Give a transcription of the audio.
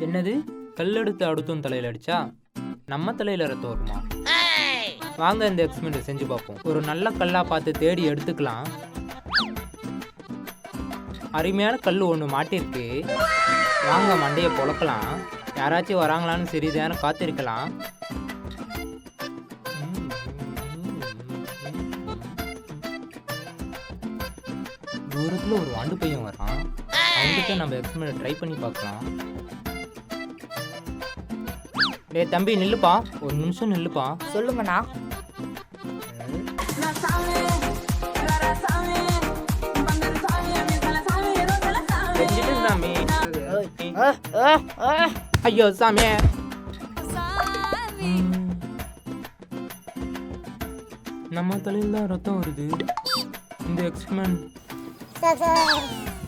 என்னது கல்லெடுத்து அடுத்தும் தலையில் அடிச்சா நம்ம தலையில் ரத்தம் வருமா? வாங்க இந்த எக்ஸ்பெரிமெண்ட் செஞ்சு பார்ப்போம். ஒரு நல்ல கல்லாக பார்த்து தேடி எடுத்துக்கலாம். அருமையான கல் ஒன்று மாட்டிருக்கு. வாங்க மண்டையை பொழக்கலாம். யாராச்சும் வராங்களான்னு சரிதான காத்திருக்கலாம். தூரத்தில் ஒரு வாண்டு பையன் வரான். அவங்ககிட்ட நம்ம எக்ஸ்பெரிமெண்ட் ட்ரை பண்ணி பார்க்கலாம். டேய் தம்பி நில்லுப்பா, ஒரு நிமிஷம் நில்லுப்பா. சொல்லுங்கண்ணா. சாமி ஐயோ சாமி, நம்ம தலையில் தான் ரத்தம் வருது. இந்த எக்ஸ்பெரிமெண்ட்